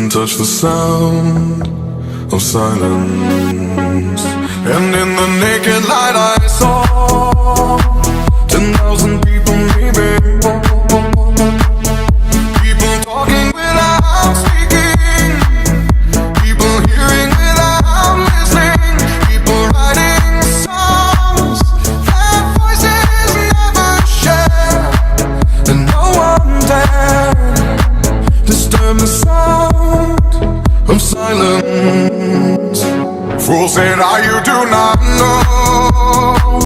couldn't touch the sound of silence. And in the naked light I saw 10,000 people maybe. People talking without speaking, people hearing without listening, people writing songs that voices never share. And no one dared disturb the sound of silence. Fool said, you do not know